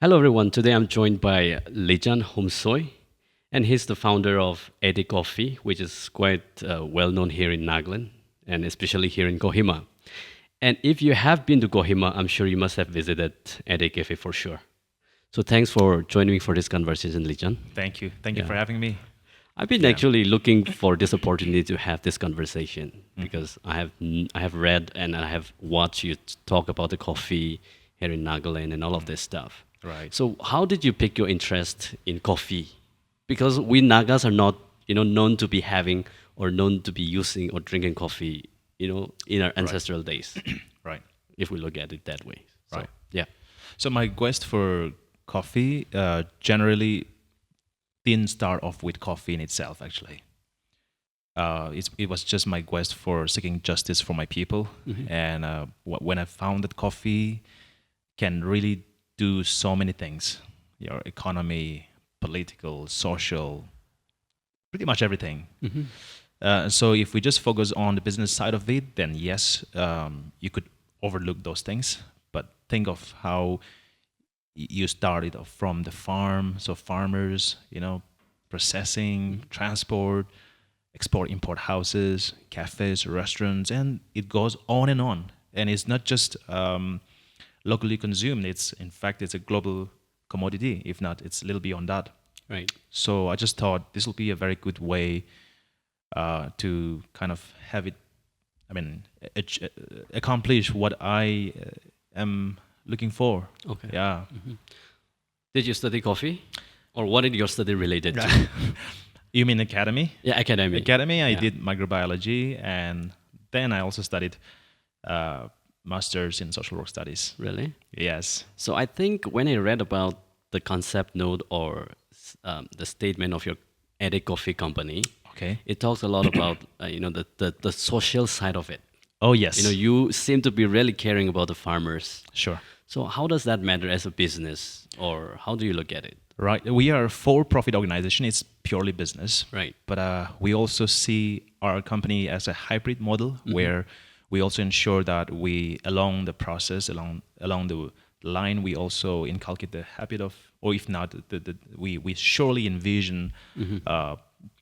Hello, everyone. Today I'm joined by Lichan Humtsoe, and he's the founder of Ete Coffee, which is quite well known here in Nagaland, and especially here in Kohima. And if you have been to Kohima, I'm sure you must have visited Ete Cafe for sure. So thanks for joining me for this conversation, Lichan. Thank you. Thank you Yeah. for having me. I've been Yeah. actually looking for this opportunity to have this conversation because I have read and I have watched you talk about the coffee here in Nagaland and all of this stuff. Right. So how did you pick your interest in coffee? Because we Nagas are not, known to be having or known to be using or drinking coffee, in our Right. ancestral days, Right. if we look at it that way. So, Right. yeah. So my quest for coffee generally didn't start off with coffee in itself. Actually, it was just my quest for seeking justice for my people. And when I found that coffee can really do so many things, your economy, political, social, pretty much everything. So if we just focus on the business side of it, then yes, you could overlook those things. But think of how you started off from the farm, so farmers, processing, transport, export import houses, cafes, restaurants, and it goes on and on. And it's not just locally consumed. It's in fact it's a global commodity. If not, it's a little beyond that. Right. So I just thought this will be a very good way to kind of have it, I mean, accomplish what I am looking for. Okay. Yeah. Did you study coffee? Or what did your study related to? You mean academy? Yeah, academy. Academy, I Yeah. did microbiology, and then I also studied masters in social work studies. Really? Yes. So I think when I read about the concept note or the statement of your Ete Coffee company, Okay. it talks a lot about the social side of it. Oh yes. You seem to be really caring about the farmers. Sure. So how does that matter as a business, or how do you look at it? Right. We are a for-profit organization. It's purely business. Right. But we also see our company as a hybrid model where we also ensure that we, along the process, along the line, we also inculcate the habit of, or if not, we surely envision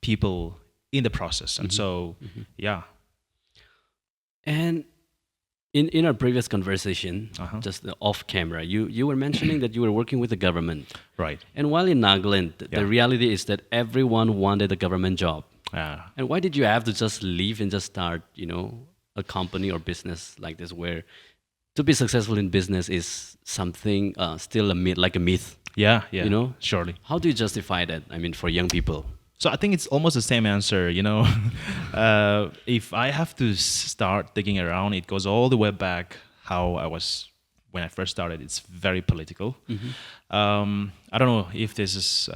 people in the process. And so, yeah. And in our previous conversation, just off camera, you were mentioning that you were working with the government. Right. And while in Nagaland, Yeah. the reality is that everyone wanted a government job. Uh, And why did you have to just leave and just start, a company or business like this, where to be successful in business is something still a myth, like a myth? yeah. Yeah. You know? Surely. How do you justify that? I mean, for young people. So I think it's almost the same answer, If I have to start digging around, it goes all the way back how I was when I first started. It's very political. I don't know if this is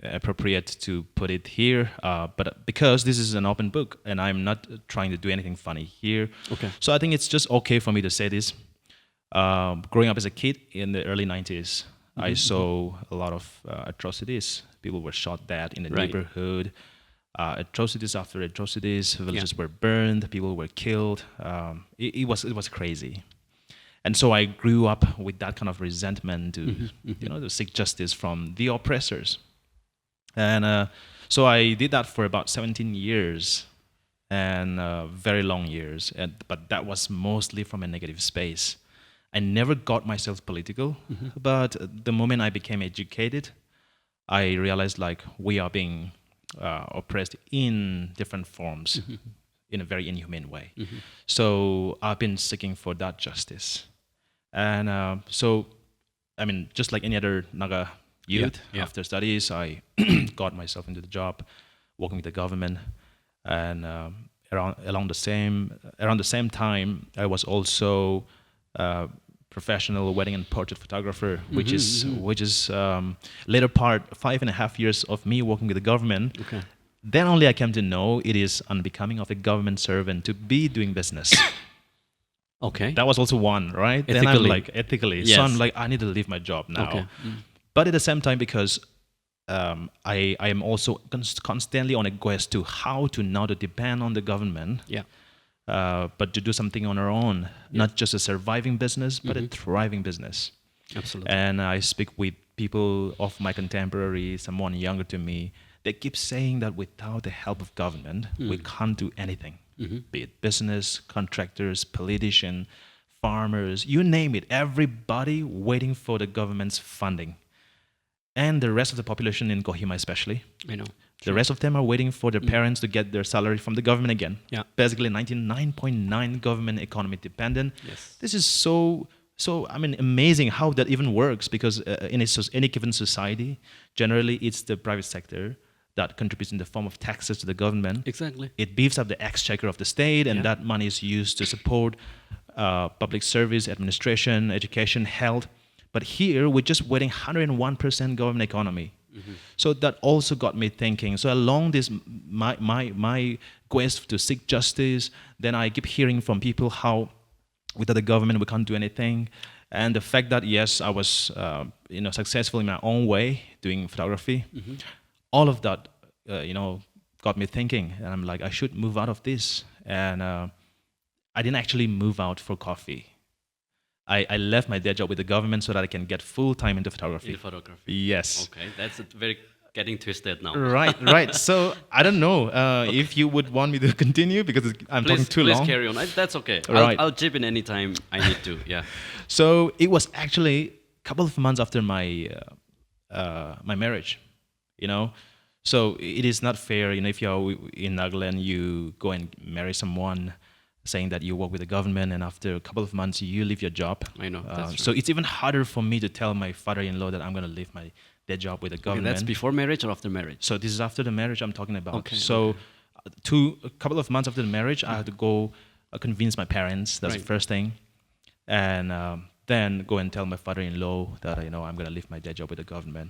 appropriate to put it here, but because this is an open book and I'm not trying to do anything funny here. Okay. So I think it's just okay for me to say this. Growing up as a kid in the early 90s, I saw a lot of atrocities. People were shot dead in the Right. neighborhood. Atrocities after atrocities. Villages were burned. People were killed. It was crazy. And so I grew up with that kind of resentment to seek justice from the oppressors. And so I did that for about 17 years, and very long years. But that was mostly from a negative space. I never got myself political, but the moment I became educated, I realized like we are being oppressed in different forms in a very inhumane way. So I've been seeking for that justice. And so, I mean, just like any other Naga youth, Yeah. after studies, I got myself into the job, working with the government, and around the same time, I was also professional wedding and portrait photographer, which is later part 5.5 years of me working with the government. Okay. Then only I came to know it is unbecoming of a government servant to be doing business. Okay. That was also one, right? Then I'm Ethically. like, ethically. Yes. So I'm like, I need to leave my job now. Okay. But at the same time, because I am also constantly on a quest to how to not to depend on the government, Yeah. but to do something on our own, not just a surviving business, but a thriving business. Absolutely. And I speak with people of my contemporary, someone younger to me. They keep saying that without the help of government, we can't do anything. Be it business, contractors, politicians, farmers, you name it. Everybody waiting for the government's funding. And the rest of the population in Kohima especially. I know. The rest of them are waiting for their parents to get their salary from the government again. Yeah. Basically, 99.9 government economy dependent. Yes. This is so I mean amazing how that even works, because in any given society, generally it's the private sector that contributes in the form of taxes to the government. Exactly. It beefs up the exchequer of the state, and Yeah. that money is used to support public service, administration, education, health. But here, we're just waiting 101% government economy. So that also got me thinking. So along this, my quest to seek justice, then I keep hearing from people how without the government we can't do anything. And the fact that, yes, I was successful in my own way doing photography, all of that, got me thinking. And I'm like, I should move out of this. And I didn't actually move out for coffee. I left my day job with the government so that I can get full time into photography. In photography. Yes. Okay, that's very getting twisted now. Right. So I don't know if you would want me to continue, because I'm talking too long. Please carry on. That's okay. Right. I'll chip in anytime I need to. Yeah. So it was actually a couple of months after my my marriage, So it is not fair, if you're in Nagaland, you go and marry someone saying that you work with the government, and after a couple of months you leave your job. I know. That's So it's even harder for me to tell my father-in-law that I'm going to leave my day job with the okay, government. that's before marriage or after marriage? So this is after the marriage I'm talking about. Okay, So a couple of months after the marriage, I had to go convince my parents. That's Right. the first thing. And then go and tell my father-in-law that, I'm going to leave my day job with the government.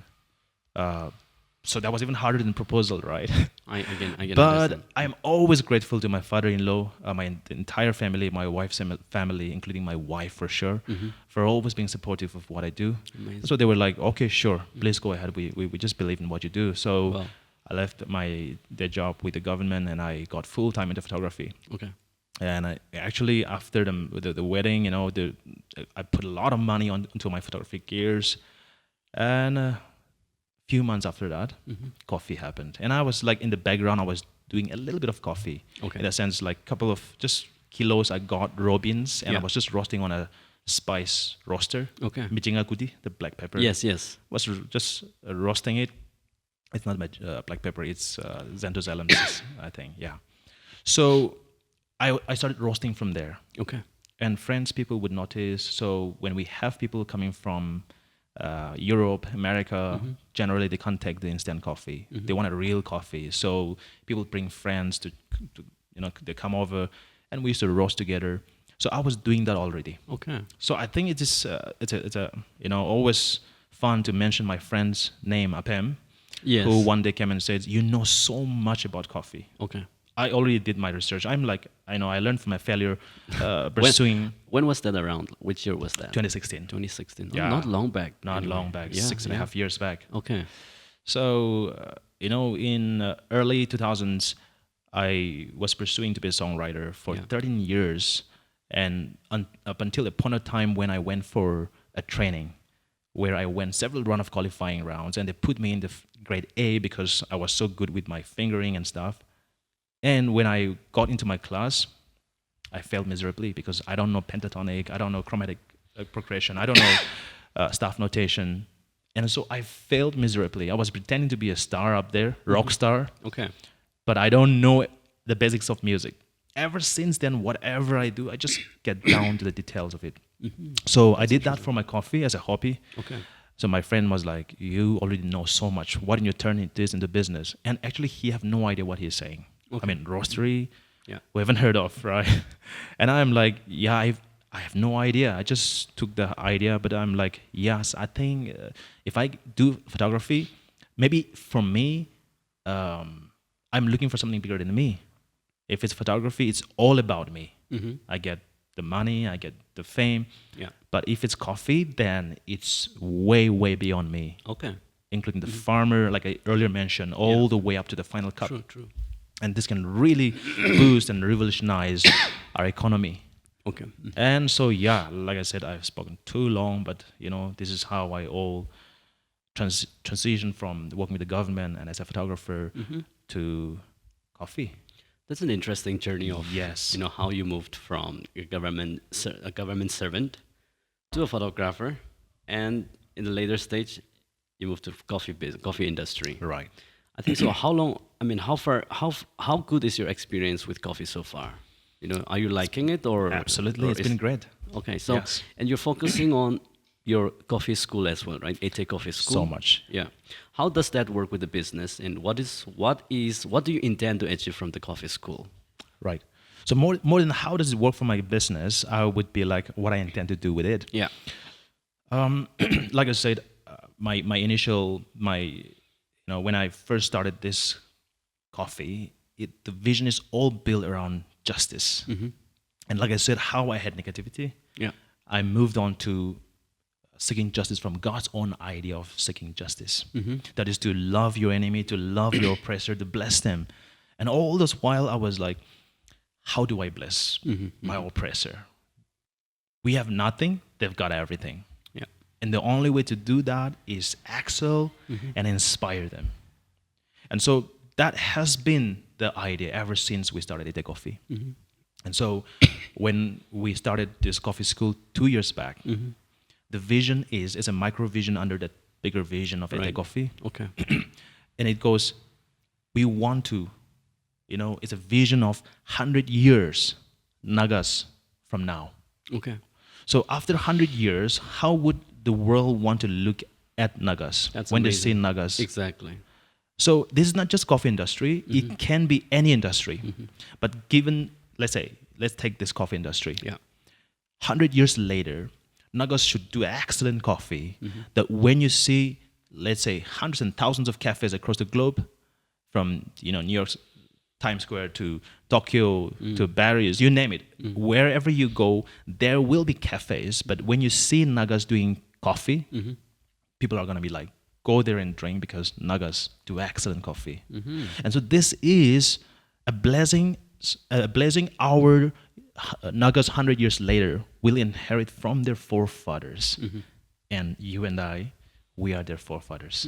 So that was even harder than proposal, right? I can But understand. I'm always grateful to my father-in-law, the entire family, my wife's family, including my wife for sure, for always being supportive of what I do. Amazing. So they were like, okay, sure, please go ahead. We just believe in what you do. So Wow. I left my day job with the government, and I got full time into photography. Okay. And I actually, after the wedding, I put a lot of money into my photography gears. And few months after that, coffee happened. And I was like in the background, I was doing a little bit of coffee. Okay. In a sense, like a couple of just kilos I got raw beans, and Yeah. I was just roasting on a spice roaster. Okay. Michinga kuti, the black pepper. Yes. Was just roasting it. It's not black pepper, it's xanthoxylum, I think, yeah. So I started roasting from there. Okay. And friends, people would notice. So when we have people coming from Europe, America, generally they can't take the instant coffee. They want a real coffee. So people bring friends to they come over, and we used to roast together. So I was doing that already. Okay. So I think it's a always fun to mention my friend's name, Apem, Yes. who one day came and said, "You know so much about coffee." Okay. I already did my research. I learned from my failure pursuing When was that around? Which year was that? 2016. 2016. Oh, Yeah. not long back. Not anyway. long back, Yeah, 6.5 years back. Okay. So, in early 2000s, I was pursuing to be a songwriter for 13 years. And up until upon a time when I went for a training, where I went several rounds of qualifying rounds, and they put me in the grade A because I was so good with my fingering and stuff. And when I got into my class, I failed miserably because I don't know pentatonic, I don't know chromatic progression, I don't know staff notation. And so I failed miserably. I was pretending to be a star up there, rock star, Okay. but I don't know the basics of music. Ever since then, whatever I do, I just get down to the details of it. So I did that for my coffee as a hobby. Okay. So my friend was like, "You already know so much. Why don't you turn this into business?" And actually, he have no idea what he's saying. Okay. I mean, roastery, Yeah. we haven't heard of, right? And I'm like, "Yeah, I have no idea. I just took the idea, but I'm like, yes, I think if I do photography, maybe for me, I'm looking for something bigger than me. If it's photography, it's all about me. I get the money, I get the fame. Yeah. But if it's coffee, then it's way, way beyond me, Okay. including the farmer, like I earlier mentioned, all the way up to the final cup. True. And this can really boost and revolutionize our economy. Okay. And so, yeah, like I said, I've spoken too long, but this is how I all transition from working with the government and as a photographer to coffee. That's an interesting journey of Yes. how you moved from a government servant to a photographer, and in the later stage, you moved to coffee industry. Right. I think so. How long? I mean, how far? How good is your experience with coffee so far? Are you liking it or Absolutely. or It's been great. okay? So, Yes. and you're focusing on your coffee school as well, right? Ete Coffee School. So much. Yeah. How does that work with the business, and what do you intend to achieve from the coffee school? Right. So more than how does it work for my business, I would be like what I intend to do with it. Yeah. Like I said, when I first started this coffee, the vision is all built around justice. And like I said, how I had negativity, Yeah. I moved on to seeking justice from God's own idea of seeking justice. That is to love your enemy, to love your oppressor, to bless them. And all this while, I was like, how do I bless my oppressor? We have nothing, they've got everything. Yeah. And the only way to do that is excel and inspire them. And so that has been the idea ever since we started Ete Coffee. And so when we started this coffee school 2 years back, the vision is a micro vision under that bigger vision of Ete Right. Coffee. Okay. And it goes, we want to, it's a vision of 100 years Nagas from now. Okay. So after 100 years, how would the world want to look at Nagas That's when amazing. they see Nagas? Exactly. So this is not just coffee industry. It can be any industry. But given, let's take this coffee industry. Yeah. 100 years later, Nagas should do excellent coffee that when you see, let's say, hundreds and thousands of cafes across the globe, from New York's Times Square to Tokyo to Paris, you name it. Wherever you go, there will be cafes. But when you see Nagas doing coffee, people are going to be like, go there and drink because Nagas do excellent coffee. And so this is a blessing our Nagas 100 years later will inherit from their forefathers. And you and I, we are their forefathers.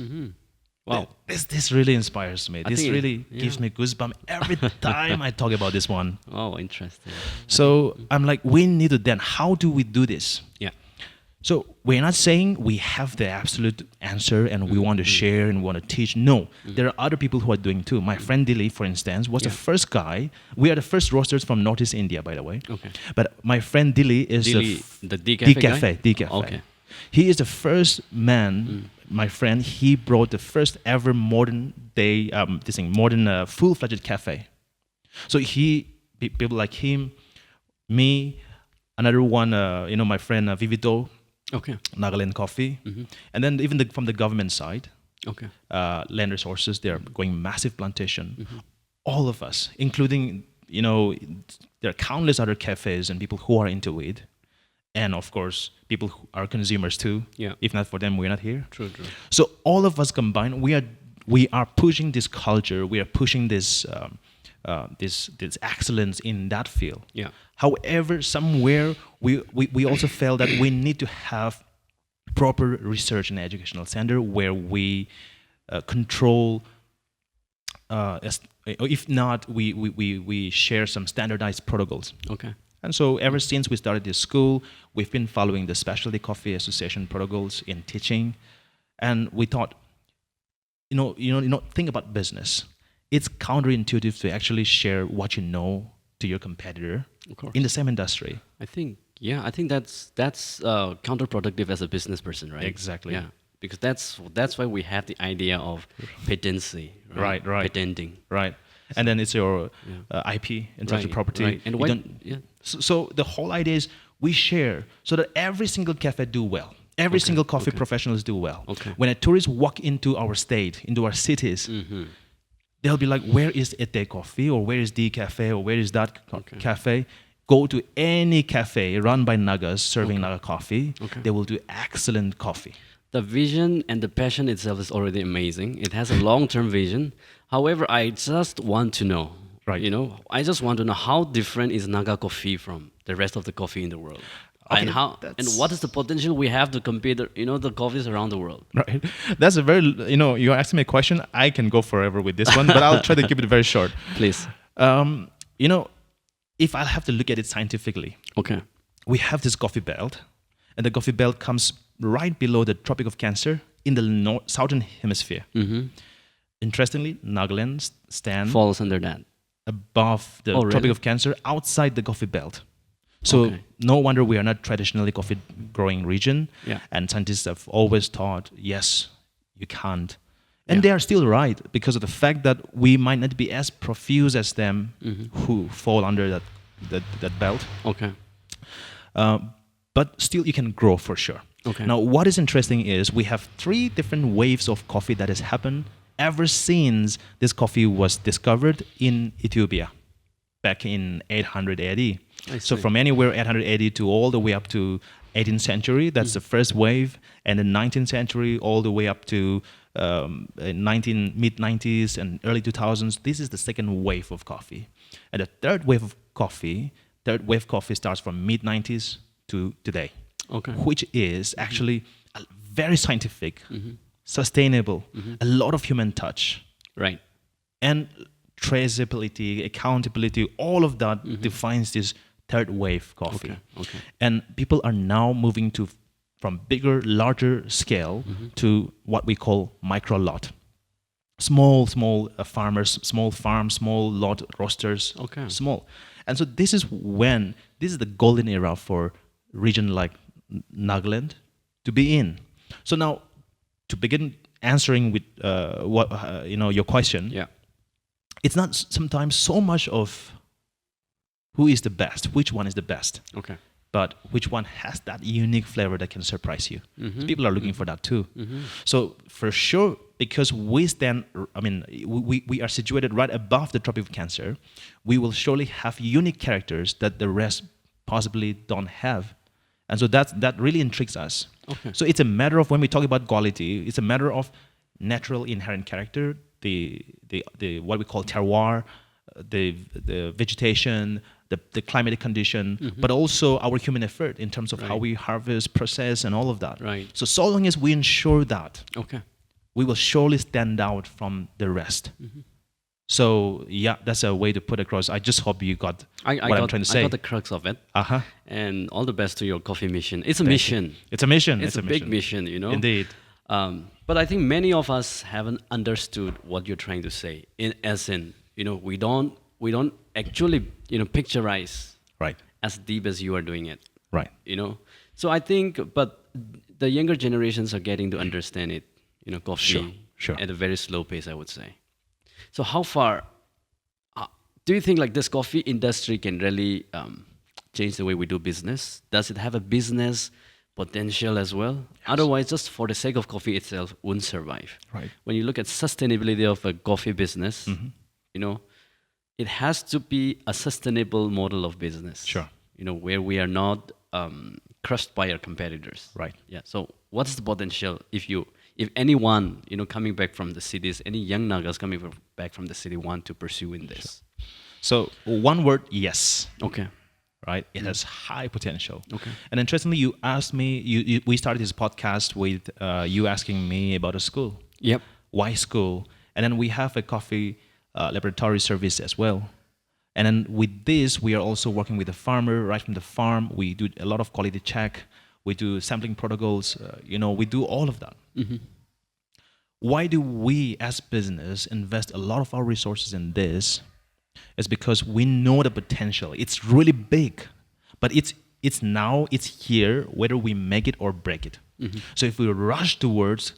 Wow. This really inspires me. This think- really gives me goosebumps every time I talk about this one. Oh, interesting. So I'm like, we need to then, how do we do this? Yeah. So we're not saying we have the absolute answer and we want to share and want to teach. No, there are other people who are doing too. My friend Dilly, for instance, was the first guy. We are the first roasters from Northeast India, by the way. Okay. But my friend Dilly is The D Cafe guy? D Cafe. Okay. He is the first man, my friend. He brought the first ever modern full-fledged cafe. So people like him, me, another one, my friend Vivito, Okay. Nagaland Coffee, and then even from the government side, Okay. land resources, they're going massive plantation. All of us, including, there are countless other cafes and people who are into it. And of course, people who are consumers too. Yeah. If not for them, we're not here. True. So all of us combined, we are pushing this culture. We are pushing this excellence in that field. Yeah. However, somewhere we also felt that we need to have proper research and educational center where we control. If not, we share some standardized protocols. Okay. And so ever since we started this school, we've been following the Specialty Coffee Association protocols in teaching. And we thought, think about business. It's counterintuitive to actually share what you know to your competitor Of course. in the same industry. I think that's counterproductive as a business person, right? Exactly. Yeah. Because that's why we have the idea of patency. Right. Patenting. Right. And then it's your IP, intellectual property. Right. And You why? don't- Yeah. So the whole idea is we share so that every single cafe do well. Every single coffee professionals do well. Okay. When a tourist walk into our state, into our cities, they'll be like, where is Ete Coffee? Or where is the cafe? Or where is that cafe? Go to any cafe run by Nagas serving Naga coffee. Okay. They will do excellent coffee. The vision and the passion itself is already amazing. It has a long-term vision. However, I just want to know, Right. I just want to know how different is Naga coffee from the rest of the coffee in the world? Okay, And how and what is the potential we have to compete, the coffees around the world? Right. That's a very, you're asking me a question. I can go forever with this one, but I'll try to keep it very short. Please. Um, you know, if I have to look at it scientifically, Okay. we have this coffee belt, and the coffee belt comes right below the Tropic of Cancer in the southern hemisphere. Mm-hmm. Interestingly, Nagaland stand Falls under that. above the Oh, Tropic really? of Cancer outside the coffee belt. So Okay. no wonder we are not traditionally coffee growing region. Yeah. And scientists have always thought, yes, you can't. And Yeah. they are still right because of the fact that we might not be as profuse as them who fall under that belt. Okay. But still you can grow for sure. Okay. Now, what is interesting is we have 3 different waves of coffee that has happened ever since this coffee was discovered in Ethiopia back in 800 AD. I So see. from anywhere 800 AD to all the way up to 18th century, that's the first wave, and then 19th century all the way up to mid 90s and early 2000s. This is the second wave of coffee, and the third wave coffee starts from mid 90s to today, Okay. which is actually very scientific, sustainable, a lot of human touch, Right. and traceability, accountability, all of that defines this third wave coffee. Okay. Okay. And people are now moving to from bigger, larger scale to what we call micro lot. Small farmers, small farms, small lot roasters, Okay. small. And so this is the golden era for region like Nagaland to be in. So now, to begin answering with your question, Yeah. it's not sometimes so much of who is the best, which one is the best, Okay. but which one has that unique flavor that can surprise you. Mm-hmm. So people are looking for that too. Mm-hmm. So for sure, because we are situated right above the Tropic of Cancer, we will surely have unique characters that the rest possibly don't have. And so that really intrigues us. Okay. So it's a matter of, when we talk about quality, it's a matter of natural inherent character, the what we call terroir, the vegetation, the climatic condition, but also our human effort in terms of how Right. we harvest, process, and all of that. Right. So long as we ensure that, Okay. we will surely stand out from the rest. So yeah, that's a way to put across. I just hope you got what I'm trying to say. I got the crux of it. Uh-huh. And all the best to your coffee mission. It's a Thank you. mission. It's a mission. It's a big mission, Indeed. But I think many of us haven't understood what you're trying to say. We don't actually, picturize Right. as deep as you are doing it. Right. So I think, but the younger generations are getting to understand it. Coffee Sure. at a very slow pace, I would say. So how far do you think like this coffee industry can really change the way we do business? Does it have a business potential as well? Otherwise, just for the sake of coffee itself, wouldn't survive. Right. When you look at sustainability of a coffee business, it has to be a sustainable model of business. Sure. Where we are not crushed by our competitors. Right. Yeah. So what's the potential if anyone, coming back from the cities, any young Nagas coming back from the city want to pursue in this? So one word, yes. Okay. Right? It has high potential. Okay. And interestingly, you asked me, we started this podcast with you asking me about a school. Yep. Why school? And then we have a coffee laboratory service as well. And then with this, we are also working with the farmer right from the farm. We do a lot of quality check. We do sampling protocols. We do all of that. Why do we as business invest a lot of our resources in this? It's because we know the potential. It's really big, but it's here, whether we make it or break it. So if we rush towards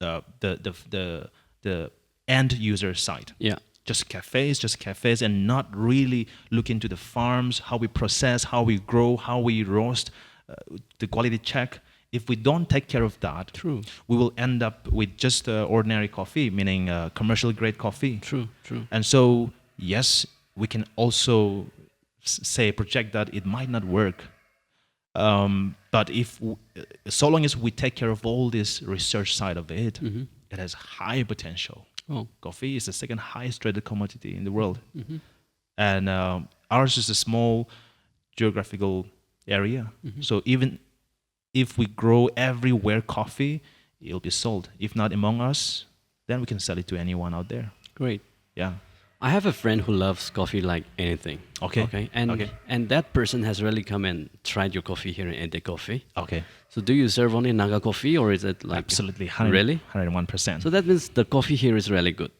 the end user side, Yeah. just cafes, and not really look into the farms, how we process, how we grow, how we roast, the quality check. If we don't take care of that, True. we will end up with just ordinary coffee, meaning commercial grade coffee. True. And so, yes, we can also project that it might not work. But so long as we take care of all this research side of it, it has high potential. Oh. Coffee is the second highest traded commodity in the world. And ours is a small geographical area. Mm-hmm. So even if we grow everywhere coffee, it'll be sold. If not among us, then we can sell it to anyone out there. Great. Yeah. I have a friend who loves coffee like anything. Okay. Okay. And Okay. and that person has really come and tried your coffee here in Ete Coffee. Okay. So do you serve only Naga coffee or is it like Absolutely. Really? 101%. So that means the coffee here is really good.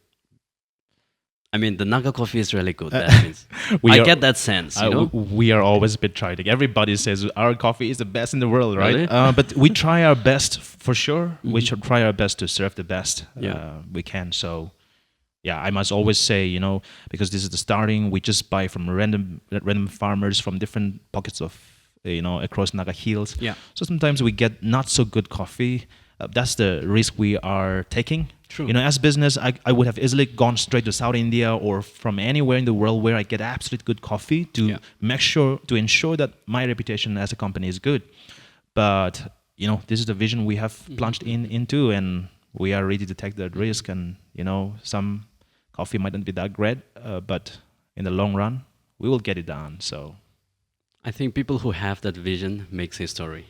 I mean, the Naga coffee is really good. That means We I are- get that sense. You know. we are always a bit trying. Everybody says our coffee is the best in the world, right? Really? But we try our best for sure. We should try our best to serve the best Yeah. we can. So, yeah, I must always say, because this is the starting, we just buy from random farmers from different pockets of, across Naga Hills. Yeah. So sometimes we get not so good coffee. That's the risk we are taking. True. As business, I would have easily gone straight to South India or from anywhere in the world where I get absolute good coffee to to ensure that my reputation as a company is good. But this is the vision we have plunged into, and we are ready to take that risk. And some coffee might not be that great, but in the long run, we will get it done. So I think people who have that vision makes history.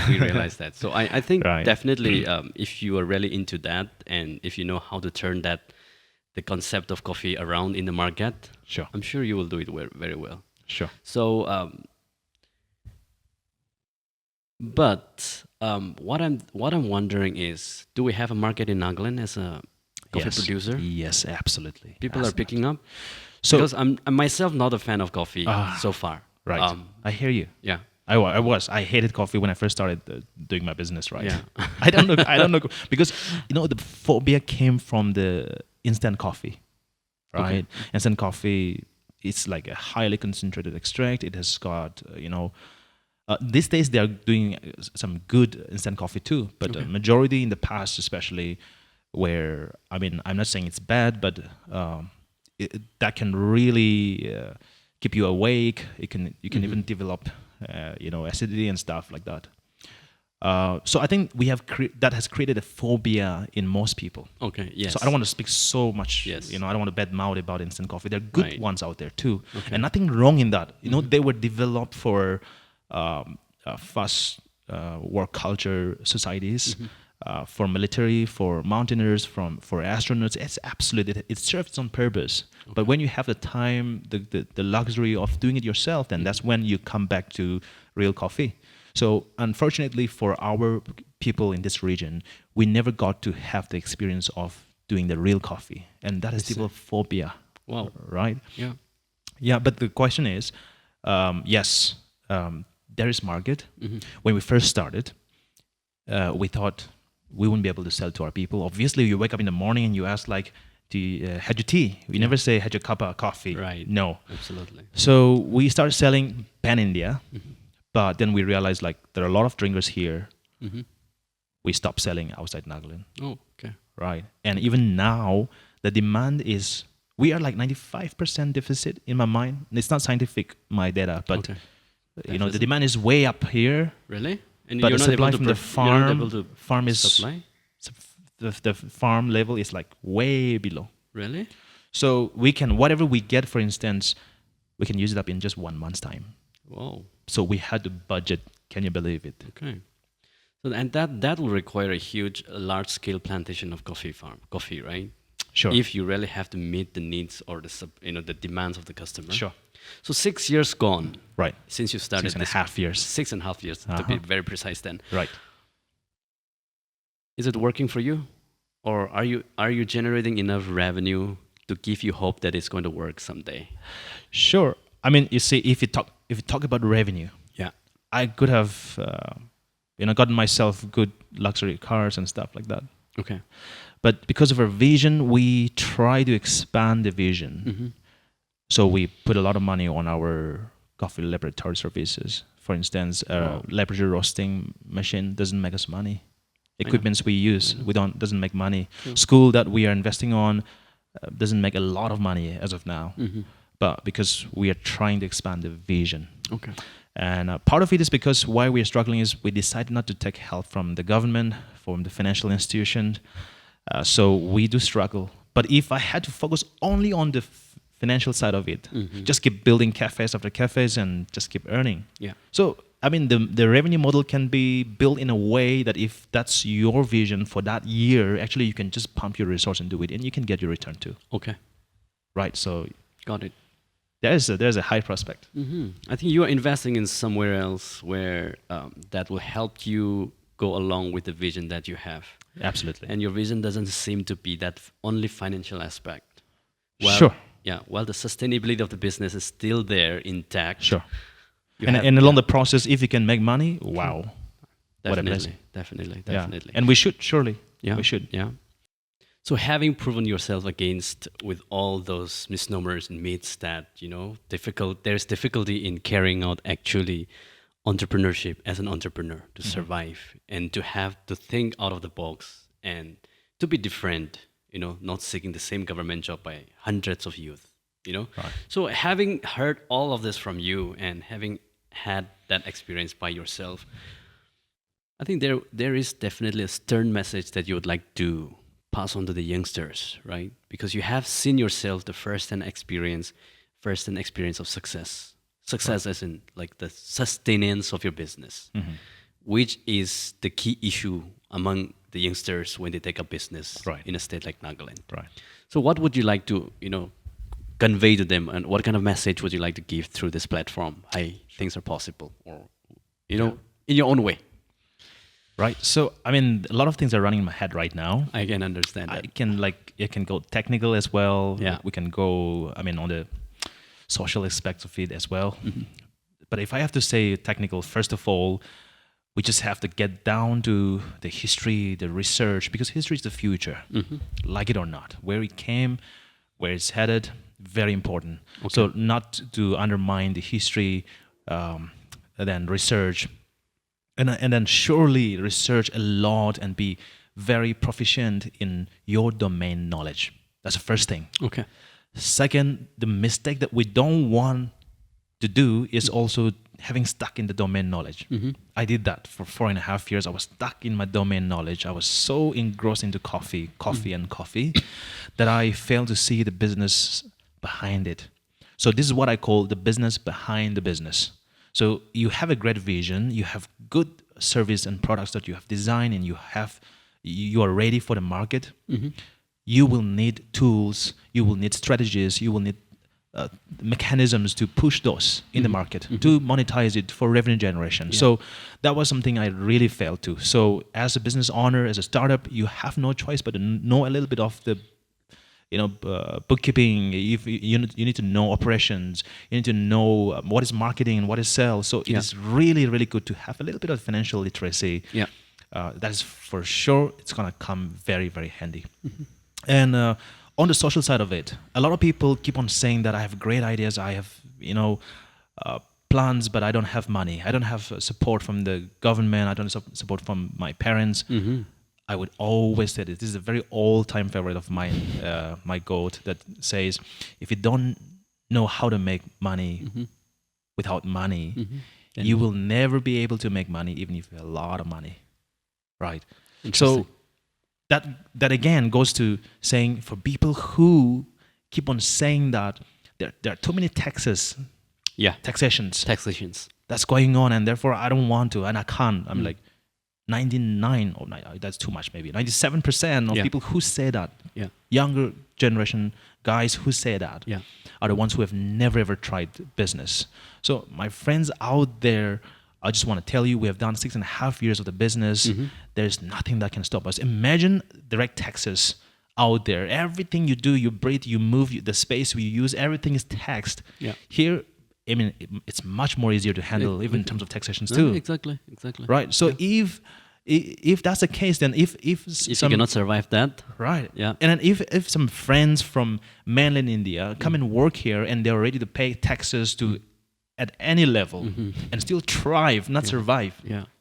We realize that. So I think Right. definitely if you are really into that and if you know how to turn the concept of coffee around in the market, Sure. I'm sure you will do it very well. Sure. So, but what I'm wondering is, do we have a market in Nagaland as a coffee Yes. producer? Yes, absolutely. People are picking up. So Because I'm myself not a fan of coffee so far. right. I hear you. Yeah. I was. I hated coffee when I first started doing my business, right? Yeah. I don't know because the phobia came from the instant coffee, right? Instant coffee, it's like a highly concentrated extract. It has got these days they are doing some good instant coffee too, but the majority in the past, especially, where I'm not saying it's bad, but that can really keep you awake. You can even develop acidity and stuff like that. So I think we have that has created a phobia in most people. Okay. Yes. So I don't want to speak so much. Yes. I don't want to bad mouth about instant coffee. There are good Right. ones out there too, and nothing wrong in that. They were developed for fast work culture societies, for military, for mountaineers, for astronauts. It's absolutely it serves its own purpose. But when you have the time, the luxury of doing it yourself, then that's when you come back to real coffee. So unfortunately for our people in this region, we never got to have the experience of doing the real coffee, and that has developed phobia. Wow. Right? Yeah. Yeah, but the question is, yes, there is market. When we first started, we thought we wouldn't be able to sell to our people. Obviously, you wake up in the morning and you ask like, "Do you had your tea?" We never say had your cup of coffee. Right. No. Absolutely. So we started selling pan India, but then we realized like there are a lot of drinkers here. We stopped selling outside Nagaland. Oh, okay. Right. And even now, the demand is, we are like 95% deficit in my mind. It's not scientific, my data, but Okay. the demand is way up here. Really? And But you're the not supply able to from the you're not able farm, to farm is supply? the farm level is like way below. Really? So we can, whatever we get, for instance, we can use it up in just 1 month's time. Whoa. So we had to budget. Can you believe it? Okay. So and that will require a huge, large scale plantation of coffee, right? Sure. If you really have to meet the needs or the demands of the customer. Sure. So 6 years gone Right. since you started 6.5 years. 6.5 years to be very precise. Then Right. is it working for you, or are you generating enough revenue to give you hope that it's going to work someday? Sure. You see, if you talk about revenue, Yeah. I could have, gotten myself good luxury cars and stuff like that. Okay. But because of our vision, we try to expand the vision. So we put a lot of money on our coffee laboratory services. For instance, laboratory roasting machine doesn't make us money. Equipments we use, doesn't make money. School that we are investing on doesn't make a lot of money as of now. But because we are trying to expand the vision. Okay. And part of it is because why we are struggling is we decided not to take help from the government, from the financial institution. So we do struggle. But if I had to focus only on the financial side of it. Just keep building cafes after cafes and just keep earning. Yeah. So I mean, the revenue model can be built in a way that if that's your vision for that year, actually you can just pump your resource and do it, and you can get your return too. Okay. Right. So Got it. there's a high prospect. I think you are investing in somewhere else where that will help you go along with the vision that you have. Absolutely. And your vision doesn't seem to be that only financial aspect. Sure. Yeah. While the sustainability of the business is still there intact. Sure. you And, have- and along yeah, the process, if you can make money, wow. What a blessing. Definitely. Yeah. And we should, surely. Yeah. We should. Yeah. So having proven yourself against with all those misnomers and myths that, there's difficulty in carrying out actually entrepreneurship as an entrepreneur to survive and to have to think out of the box and to be different, not seeking the same government job by hundreds of youth, Right. So having heard all of this from you and having had that experience by yourself, I think there is definitely a stern message that you would like to pass on to the youngsters, right? Because you have seen yourself the first-hand experience of success. Success as in like the sustenance of your business, which is the key issue among the youngsters when they take up business Right. in a state like Nagaland. Right. So what would you like to, convey to them, and what kind of message would you like to give through this platform? Hey, things are possible, or, in your own way. Right. So I mean, a lot of things are running in my head right now. I can understand that. I can go technical as well. Yeah. We can go, I mean, on the social aspects of it as well. But if I have to say technical, first of all, we just have to get down to the history, the research, because history is the future, like it or not. Where it came, where it's headed, very important. Okay. So not to undermine the history, then research, and then surely research a lot and be very proficient in your domain knowledge. That's the first thing. Okay. Second, the mistake that we don't want to do is also having stuck in the domain knowledge. I did that for 4.5 years. I was stuck in my domain knowledge. I was so engrossed into coffee, that I failed to see the business behind it. So this is what I call the business behind the business. So you have a great vision, you have good service and products that you have designed, and you are ready for the market. You will need tools, you will need strategies, you will need mechanisms to push those in the market, to monetize it for revenue generation. Yeah. So that was something I really failed to. So as a business owner, as a startup, you have no choice but to know a little bit of the bookkeeping. If you need to know operations, you need to know what is marketing and what is sales. So it is really, really good to have a little bit of financial literacy. Yeah. That is for sure. It's gonna come very, very handy. And on the social side of it, a lot of people keep on saying that I have great ideas. I have plans, but I don't have money. I don't have support from the government. I don't have support from my parents. I would always say this is a very all-time favorite of mine, my quote that says, if you don't know how to make money without money, you will never be able to make money even if you have a lot of money, right? So that again goes to saying, for people who keep on saying that there are too many taxations that's going on, and therefore I don't want to and I can't. I'm like, 99 or that's too much, maybe 97% of people who say that, younger generation guys who say that, are the ones who have never ever tried business. So my friends out there, I just want to tell you, we have done 6.5 years of the business. There's nothing that can stop us. Imagine direct taxes out there. Everything you do, you breathe, you move, the space we use, everything is taxed. Here, I mean, it's much more easier to handle, even in terms of taxations too. Exactly. Right. So if that's the case, then if you cannot survive that, right? Yeah. And then if some friends from mainland India come and work here and they're ready to pay taxes to at any level and still thrive, not survive,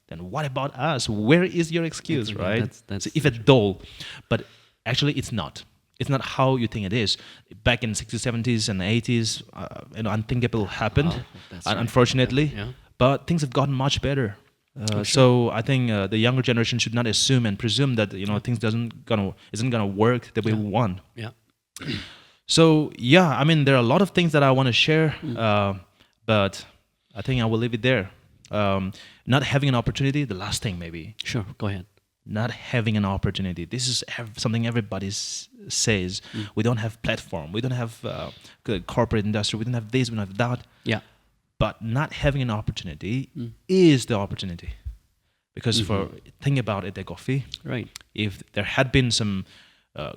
then what about us? Where is your excuse, right? That's so if at all, but actually it's not. It's not how you think it is. Back in 60s, 70s, and 80s, unthinkable happened, unfortunately. Yeah. But things have gotten much better. So I think the younger generation should not assume and presume that things isn't gonna work the way we want. Yeah. So yeah, I mean, there are a lot of things that I want to share, but I think I will leave it there. Not having an opportunity, the last thing maybe. Sure, go ahead. Not having an opportunity. This is something everybody says. We don't have platform. We don't have corporate industry. We don't have this. We don't have that. Yeah. But not having an opportunity is the opportunity. Because think about Ete Coffee. Right. If there had been some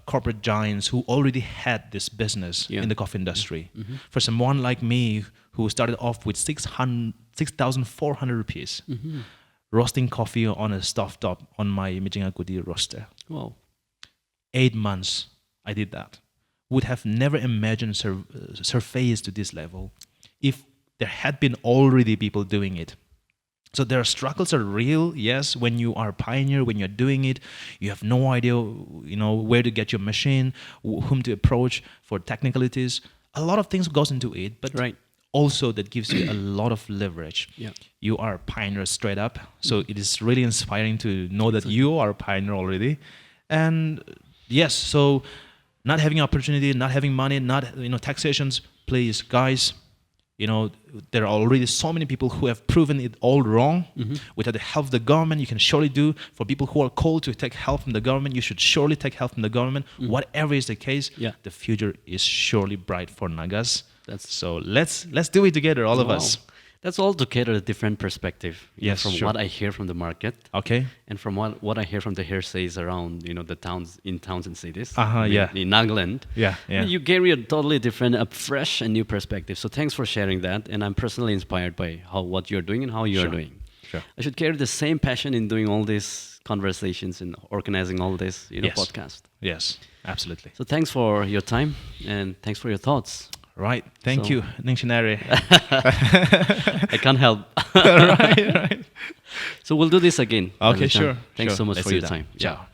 corporate giants who already had this business in the coffee industry, for someone like me who started off with 6,400 rupees, roasting coffee on a stovetop on my Mijingakudi roaster. Wow. 8 months I did that. Would have never imagined surface to this level if there had been already people doing it. So their struggles are real, yes. When you are a pioneer, when you're doing it, you have no idea, where to get your machine, whom to approach for technicalities. A lot of things goes into it, but also that gives you a lot of leverage. Yeah. You are a pioneer straight up, so it is really inspiring to know that you are a pioneer already. And yes, so not having opportunity, not having money, not taxations. Please, guys. There are already so many people who have proven it all wrong. Without the help of the government, you can surely do. For people who are called to take help from the government, you should surely take help from the government. Whatever is the case, the future is surely bright for Nagas. So let's do it together, all of us. That's altogether a different perspective. Yes, from what I hear from the market. Okay. And from what I hear from the hearsays around, the towns and cities. Yeah. In Nagaland. Yeah. You carry a totally different, fresh and new perspective. So thanks for sharing that. And I'm personally inspired by what you're doing and how you're doing. Sure. I should carry the same passion in doing all these conversations and organizing all this, podcast. Yes, absolutely. So thanks for your time and thanks for your thoughts. Right. Thank you, Ningshinare. I can't help. right. So we'll do this again. Okay, Lichan. sure. Thanks so much Let's for do your that. time. Ciao.